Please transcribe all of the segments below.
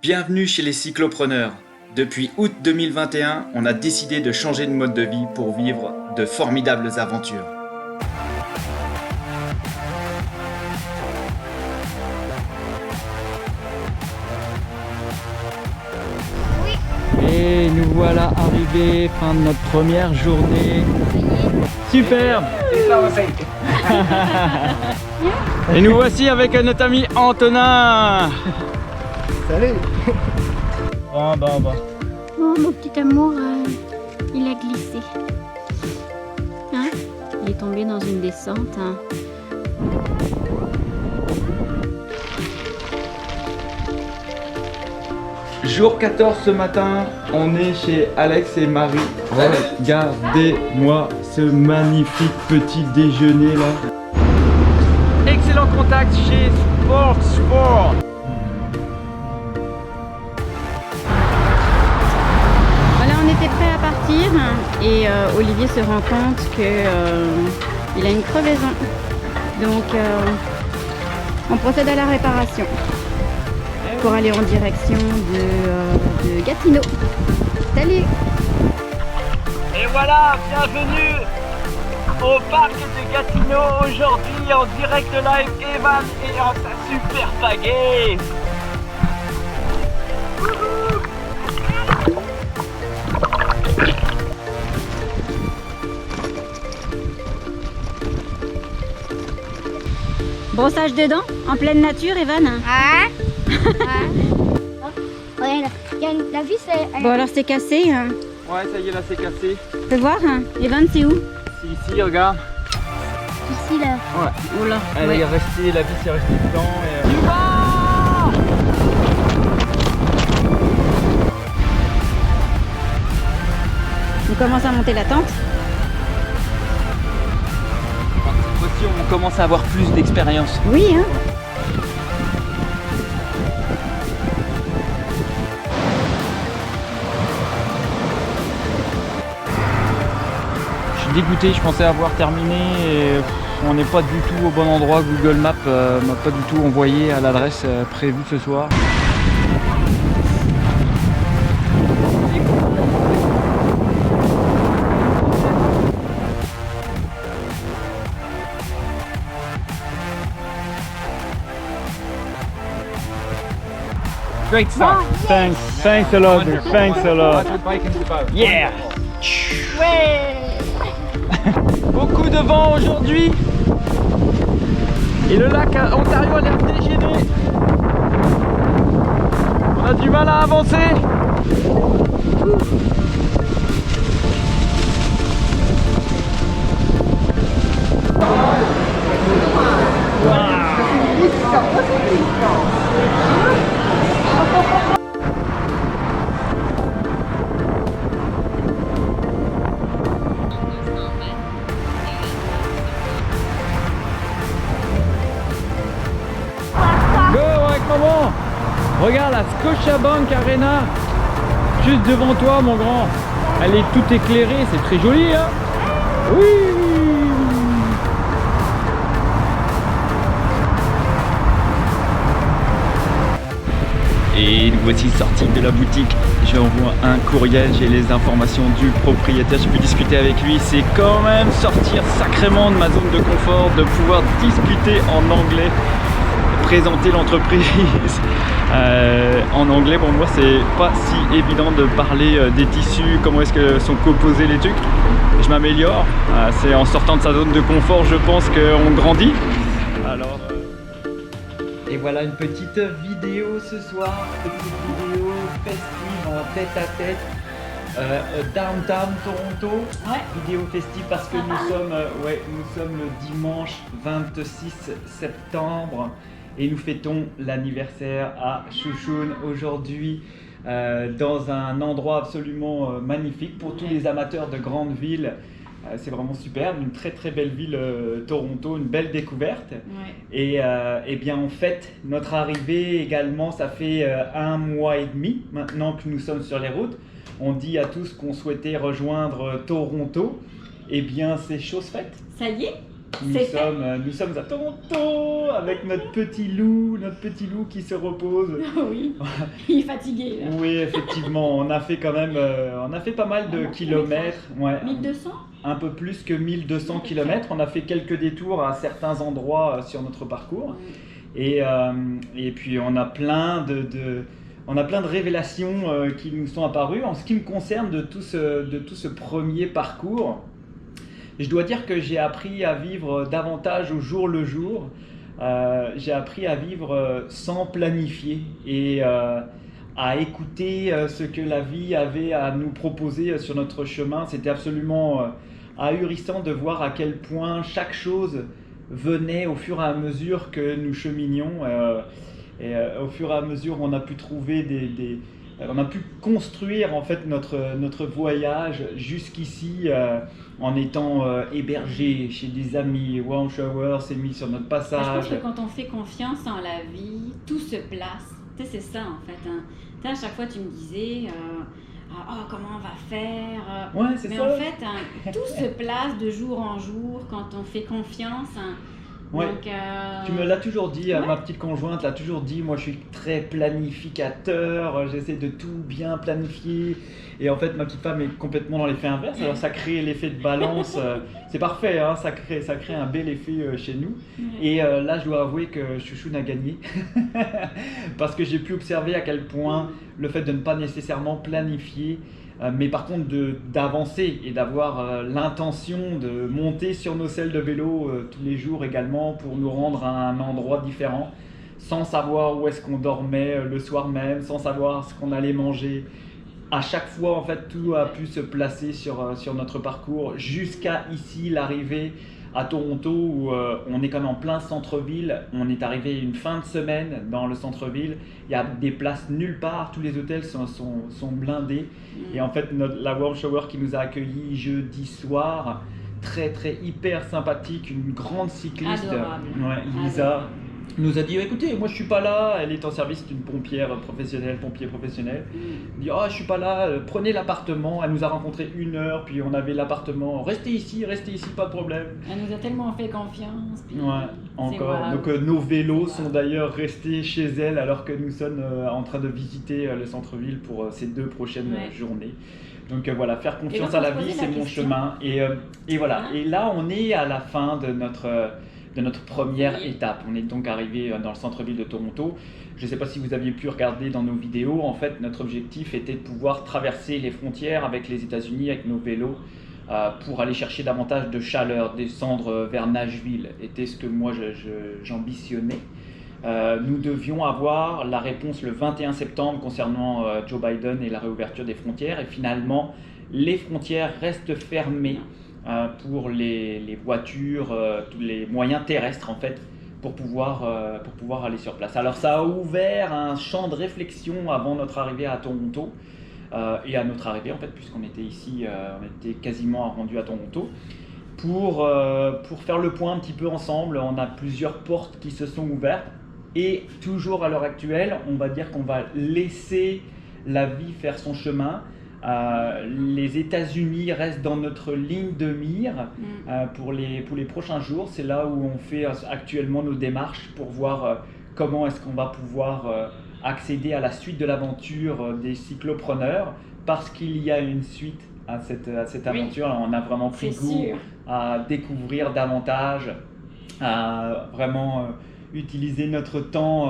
Bienvenue chez les cyclopreneurs. Depuis août 2021, on a décidé de changer de mode de vie pour vivre de formidables aventures. Et nous voilà arrivés, fin de notre première journée. Superbe. Et nous voici avec notre ami Antonin. Salut. Bon. Oh, mon petit amour, il a glissé. Hein? Il est tombé dans une descente. Hein? Jour 14 ce matin, on est chez Alex et Marie. Regardez-moi ce magnifique petit déjeuner là. Excellent contact chez Sport. Voilà, on était prêts à partir et Olivier se rend compte que il a une crevaison. Donc on procède à la réparation pour aller en direction de Gatineau. Salut! Et voilà, bienvenue au parc de Gatineau aujourd'hui en direct live. Evan et en sa super pagaie. Brossage de dents en pleine nature, Evan. Ah. Regarde, la vis elle... Bon, alors c'est cassé. Hein. Ouais, ça y est, là c'est cassé. Fais voir, hein. Evan, c'est où? Ici, regarde. ici là. Ouais. Oula. Elle Ouais. est restée, la vis est restée dedans. Et... On commence à monter la tente. Cette fois-ci, on commence à avoir plus d'expérience. Oui, hein. Je suis dégoûté, je pensais avoir terminé et on n'est pas du tout au bon endroit. Google Maps m'a pas du tout envoyé à l'adresse prévue ce soir. Great stuff. Thanks a lot. Thanks a lot. Yeah. Beaucoup de vent aujourd'hui et le lac Ontario a l'air dégénéré. On a du mal à avancer. Go avec maman. Regarde la Scotiabank Arena juste devant toi mon grand. Elle est toute éclairée, c'est très joli hein. Oui. Et nous voici sortis de la boutique. J'envoie un courriel, j'ai les informations du propriétaire, j'ai pu discuter avec lui. C'est quand même sortir sacrément de ma zone de confort, de pouvoir discuter en anglais, présenter l'entreprise en anglais. Pour moi, c'est pas si évident de parler des tissus, comment est-ce que sont composés les trucs. Je m'améliore. C'est en sortant de sa zone de confort, je pense qu'on grandit. Alors. Et voilà une petite vidéo ce soir, petite vidéo festive en tête à tête, downtown Toronto. Ouais. Vidéo festive parce que nous sommes le dimanche 26 septembre et nous fêtons l'anniversaire à Chouchoun aujourd'hui dans un endroit absolument magnifique pour tous les amateurs de grandes villes. C'est vraiment superbe, une très très belle ville Toronto, une belle découverte. Ouais. Et bien en fait, notre arrivée également, ça fait 1 mois et demi maintenant que nous sommes sur les routes. On dit à tous qu'on souhaitait rejoindre Toronto. Et bien c'est chose faite. Ça y est? Nous sommes à Toronto avec notre petit loup qui se repose. Oui, il est fatigué. Là. Oui, effectivement, on a fait quand même, on a fait pas mal de kilomètres. Ouais, 1200 un peu plus que 1200 kilomètres. On a fait quelques détours à certains endroits sur notre parcours. Et puis on a plein de révélations qui nous sont apparues. En ce qui me concerne de tout ce premier parcours, je dois dire que j'ai appris à vivre davantage au jour le jour. J'ai appris à vivre sans planifier et à écouter ce que la vie avait à nous proposer sur notre chemin. C'était absolument ahurissant de voir à quel point chaque chose venait au fur et à mesure que nous cheminions. Au fur et à mesure, on a pu trouver on a pu construire en fait notre voyage jusqu'ici en étant hébergé chez des amis. Warm Shower s'est mis sur notre passage. Je pense que quand on fait confiance en la vie, tout se place. Tu sais, c'est ça en fait. Hein. Tu sais, à chaque fois tu me disais comment on va faire. Ouais, c'est ça. Mais en fait, tout se place de jour en jour quand on fait confiance. Ouais. Donc, tu me l'as toujours dit, ma petite conjointe l'a toujours dit, moi je suis très planificateur, j'essaie de tout bien planifier. Et en fait, ma petite femme est complètement dans l'effet inverse, alors ça crée l'effet de balance, c'est parfait, hein, ça crée un bel effet chez nous. Et là, je dois avouer que Chouchoune a gagné, parce que j'ai pu observer à quel point le fait de ne pas nécessairement planifier, mais par contre d'avancer et d'avoir l'intention de monter sur nos selles de vélo tous les jours également pour nous rendre à un endroit différent, sans savoir où est-ce qu'on dormait le soir même, sans savoir ce qu'on allait manger. À chaque fois, en fait, tout a pu se placer sur notre parcours jusqu'à ici, l'arrivée à Toronto où on est quand même en plein centre-ville. On est arrivé une fin de semaine dans le centre-ville. Il y a des places nulle part. Tous les hôtels sont blindés. Et en fait, la Warm Shower qui nous a accueillis jeudi soir, très hyper sympathique, une grande cycliste, Lisa, nous a dit écoutez, moi je suis pas là. Elle est en service d'une pompier professionnel. Elle dit je suis pas là, prenez l'appartement. Elle nous a rencontré 1 heure, puis on avait l'appartement. Restez ici, pas de problème. Elle nous a tellement fait confiance. Puis encore. Wow. Donc nos vélos sont d'ailleurs restés chez elle alors que nous sommes en train de visiter le centre-ville pour ces 2 prochaines journées. Donc voilà, faire confiance à la vie, c'est mon chemin. Et voilà. Et là, on est à la fin de notre première étape. On est donc arrivé dans le centre-ville de Toronto. Je ne sais pas si vous aviez pu regarder dans nos vidéos. En fait, notre objectif était de pouvoir traverser les frontières avec les États-Unis, avec nos vélos, pour aller chercher davantage de chaleur, descendre vers Nashville. Était ce que moi j'ambitionnais. Nous devions avoir la réponse le 21 septembre concernant Joe Biden et la réouverture des frontières. Et finalement, les frontières restent fermées pour les voitures, tous les moyens terrestres en fait, pour pouvoir aller sur place. Alors ça a ouvert un champ de réflexion avant notre arrivée à Toronto et à notre arrivée en fait, puisqu'on était ici, on était quasiment rendu à Toronto. Pour faire le point un petit peu ensemble, on a plusieurs portes qui se sont ouvertes et toujours à l'heure actuelle, on va dire qu'on va laisser la vie faire son chemin. Les États-Unis restent dans notre ligne de mire pour les prochains jours. C'est là où on fait actuellement nos démarches pour voir comment est-ce qu'on va pouvoir accéder à la suite de l'aventure des cyclopreneurs, parce qu'il y a une suite à cette aventure. On a vraiment pris goût à découvrir davantage, à vraiment utiliser notre temps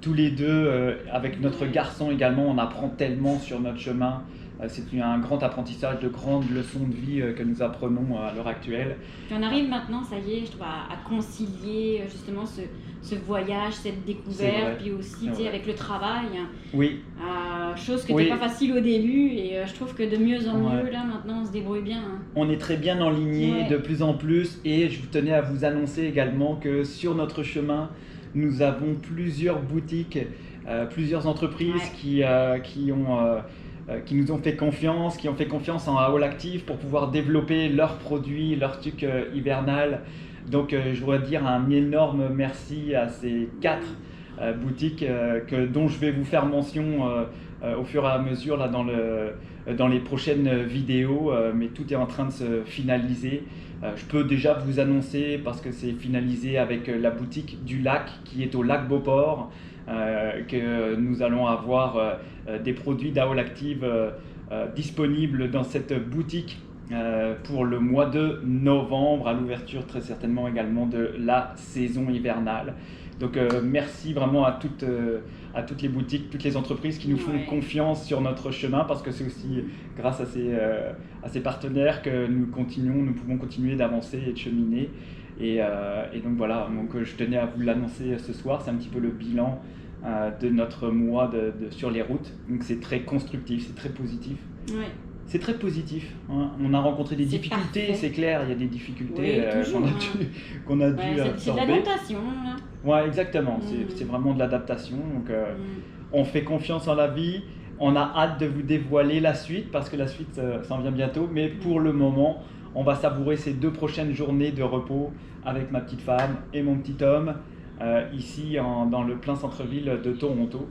tous les deux avec notre garçon également. On apprend tellement sur notre chemin. C'est un grand apprentissage, de grandes leçons de vie que nous apprenons à l'heure actuelle. Puis on arrive maintenant, ça y est, je trouve, à concilier justement ce voyage, cette découverte, puis aussi avec le travail. Oui. Chose qui n'était pas facile au début, et je trouve que de mieux en mieux, là maintenant, on se débrouille bien. Hein. On est très bien enlignés de plus en plus, et je tenais à vous annoncer également que sur notre chemin, nous avons plusieurs boutiques, plusieurs entreprises qui nous ont fait confiance, qui ont fait confiance en AOL Active pour pouvoir développer leurs produits, leurs trucs hivernales. Donc je voudrais dire un énorme merci à ces 4 boutique dont je vais vous faire mention au fur et à mesure là, dans les prochaines vidéos, mais tout est en train de se finaliser. Je peux déjà vous annoncer, parce que c'est finalisé avec la boutique du lac qui est au lac Beauport, que nous allons avoir des produits d'AOL Active disponibles dans cette boutique pour le mois de novembre, à l'ouverture très certainement également de la saison hivernale. Donc merci vraiment à toutes les boutiques, toutes les entreprises qui nous font confiance sur notre chemin, parce que c'est aussi grâce à ces partenaires que nous pouvons continuer d'avancer et de cheminer. Et donc voilà, donc, je tenais à vous l'annoncer ce soir, c'est un petit peu le bilan de notre mois sur les routes. Donc c'est très constructif, c'est très positif. Ouais. C'est très positif, hein. On a rencontré des difficultés, c'est clair, il y a des difficultés qu'on a dû absorber. C'est de l'adaptation. Ouais, exactement, c'est vraiment de l'adaptation. Donc on fait confiance en la vie, on a hâte de vous dévoiler la suite, parce que la suite s'en vient bientôt, mais pour le moment, on va savourer ces 2 prochaines journées de repos avec ma petite femme et mon petit homme, ici dans le plein centre-ville de Toronto.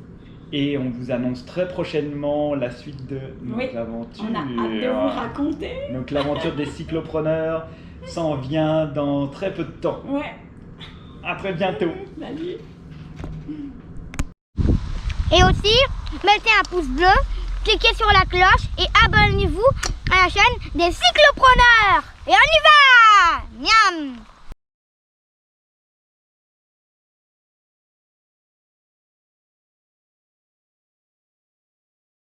Et on vous annonce très prochainement la suite de nos aventures. On a hâte de vous raconter. Donc l'aventure des cyclopreneurs s'en vient dans très peu de temps. Ouais. À très bientôt. Salut. Et aussi, mettez un pouce bleu, cliquez sur la cloche et abonnez-vous à la chaîne des cyclopreneurs. Et on y va! Miam!